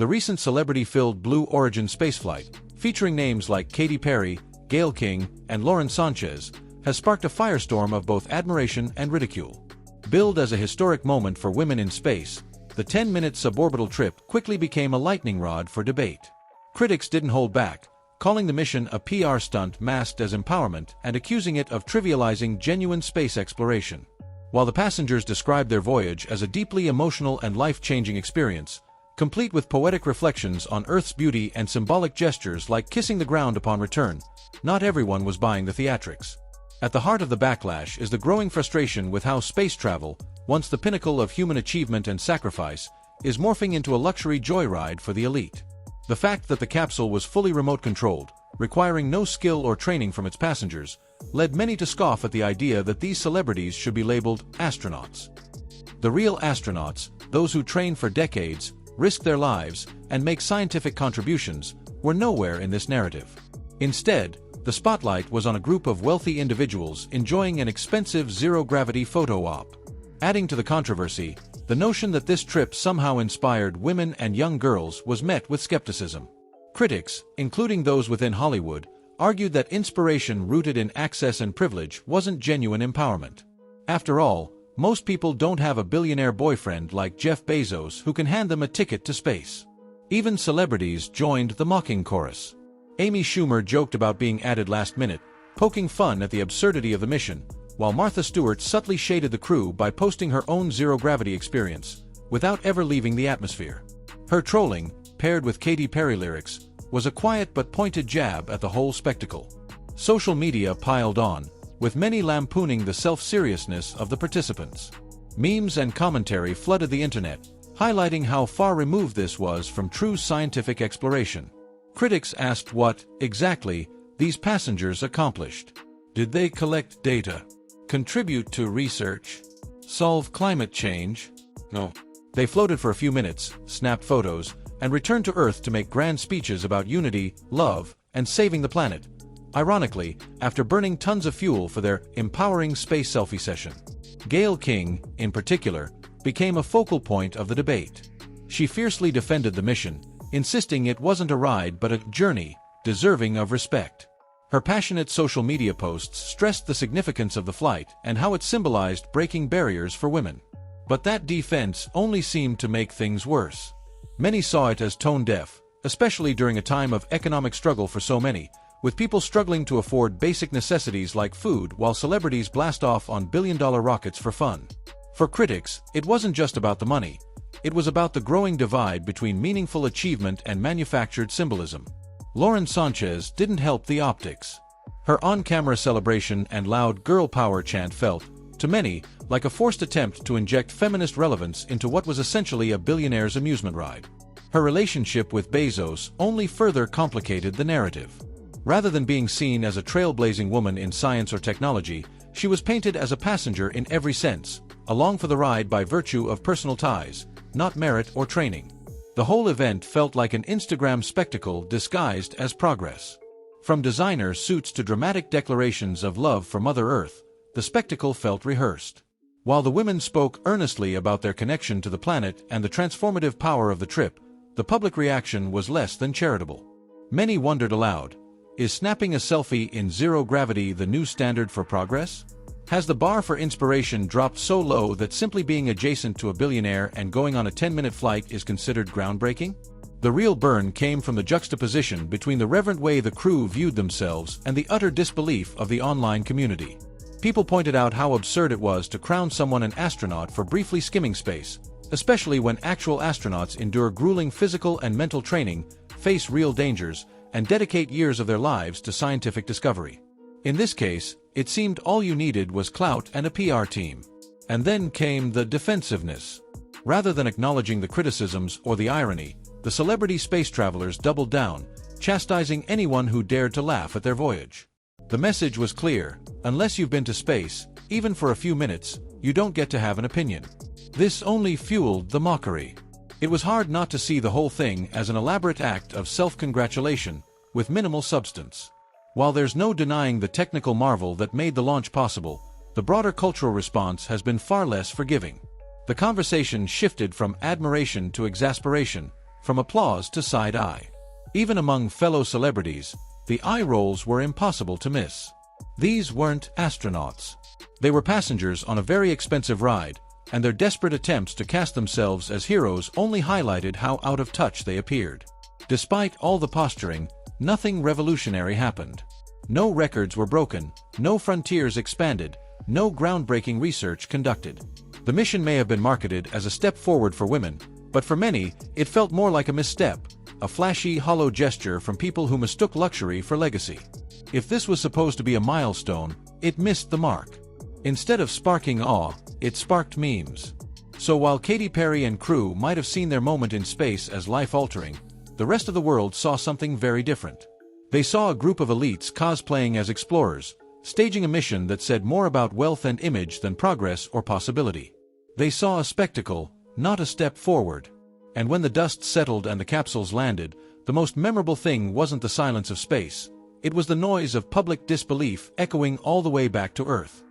The recent celebrity-filled Blue Origin spaceflight, featuring names like Katy Perry, Gayle King, and Lauren Sanchez, has sparked a firestorm of both admiration and ridicule. Billed as a historic moment for women in space, the 10-minute suborbital trip quickly became a lightning rod for debate. Critics didn't hold back, calling the mission a PR stunt masked as empowerment and accusing it of trivializing genuine space exploration. While the passengers described their voyage as a deeply emotional and life-changing experience, complete with poetic reflections on Earth's beauty and symbolic gestures like kissing the ground upon return, not everyone was buying the theatrics. At the heart of the backlash is the growing frustration with how space travel, once the pinnacle of human achievement and sacrifice, is morphing into a luxury joyride for the elite. The fact that the capsule was fully remote-controlled, requiring no skill or training from its passengers, led many to scoff at the idea that these celebrities should be labeled astronauts. The real astronauts, those who train for decades, risk their lives, and make scientific contributions, were nowhere in this narrative. Instead, the spotlight was on a group of wealthy individuals enjoying an expensive zero-gravity photo op. Adding to the controversy, the notion that this trip somehow inspired women and young girls was met with skepticism. Critics, including those within Hollywood, argued that inspiration rooted in access and privilege wasn't genuine empowerment. After all, most people don't have a billionaire boyfriend like Jeff Bezos who can hand them a ticket to space. Even celebrities joined the mocking chorus. Amy Schumer joked about being added last minute, poking fun at the absurdity of the mission, while Martha Stewart subtly shaded the crew by posting her own zero-gravity experience, without ever leaving the atmosphere. Her trolling, paired with Katy Perry lyrics, was a quiet but pointed jab at the whole spectacle. Social media piled on, with many lampooning the self-seriousness of the participants. Memes and commentary flooded the internet, highlighting how far removed this was from true scientific exploration. Critics asked what, exactly, these passengers accomplished. Did they collect data? Contribute to research? Solve climate change? No. They floated for a few minutes, snapped photos, and returned to Earth to make grand speeches about unity, love, and saving the planet. Ironically, after burning tons of fuel for their empowering space selfie session. Gayle King, in particular, became a focal point of the debate. She fiercely defended the mission, insisting it wasn't a ride but a journey, deserving of respect. Her passionate social media posts stressed the significance of the flight and how it symbolized breaking barriers for women. But that defense only seemed to make things worse. Many saw it as tone-deaf, especially during a time of economic struggle for so many, with people struggling to afford basic necessities like food while celebrities blast off on billion-dollar rockets for fun. For critics, it wasn't just about the money. It was about the growing divide between meaningful achievement and manufactured symbolism. Lauren Sanchez didn't help the optics. Her on-camera celebration and loud girl power chant felt, to many, like a forced attempt to inject feminist relevance into what was essentially a billionaire's amusement ride. Her relationship with Bezos only further complicated the narrative. Rather than being seen as a trailblazing woman in science or technology, she was painted as a passenger in every sense, along for the ride by virtue of personal ties, not merit or training. The whole event felt like an Instagram spectacle disguised as progress. From designer suits to dramatic declarations of love for Mother Earth, the spectacle felt rehearsed. While the women spoke earnestly about their connection to the planet and the transformative power of the trip, the public reaction was less than charitable. Many wondered aloud, is snapping a selfie in zero gravity the new standard for progress? Has the bar for inspiration dropped so low that simply being adjacent to a billionaire and going on a 10-minute flight is considered groundbreaking? The real burn came from the juxtaposition between the reverent way the crew viewed themselves and the utter disbelief of the online community. People pointed out how absurd it was to crown someone an astronaut for briefly skimming space, especially when actual astronauts endure grueling physical and mental training, face real dangers, and dedicate years of their lives to scientific discovery. In this case, it seemed all you needed was clout and a PR team. And then came the defensiveness. Rather than acknowledging the criticisms or the irony, the celebrity space travelers doubled down, chastising anyone who dared to laugh at their voyage. The message was clear: unless you've been to space, even for a few minutes, you don't get to have an opinion. This only fueled the mockery. It was hard not to see the whole thing as an elaborate act of self-congratulation, with minimal substance. While there's no denying the technical marvel that made the launch possible, the broader cultural response has been far less forgiving. The conversation shifted from admiration to exasperation, from applause to side eye. Even among fellow celebrities, the eye rolls were impossible to miss. These weren't astronauts. They were passengers on a very expensive ride, and their desperate attempts to cast themselves as heroes only highlighted how out of touch they appeared. Despite all the posturing, nothing revolutionary happened. No records were broken, no frontiers expanded, no groundbreaking research conducted. The mission may have been marketed as a step forward for women, but for many, it felt more like a misstep, a flashy, hollow gesture from people who mistook luxury for legacy. If this was supposed to be a milestone, it missed the mark. Instead of sparking awe, it sparked memes. So while Katy Perry and crew might have seen their moment in space as life-altering, the rest of the world saw something very different. They saw a group of elites cosplaying as explorers, staging a mission that said more about wealth and image than progress or possibility. They saw a spectacle, not a step forward. And when the dust settled and the capsules landed, the most memorable thing wasn't the silence of space. It was the noise of public disbelief echoing all the way back to Earth.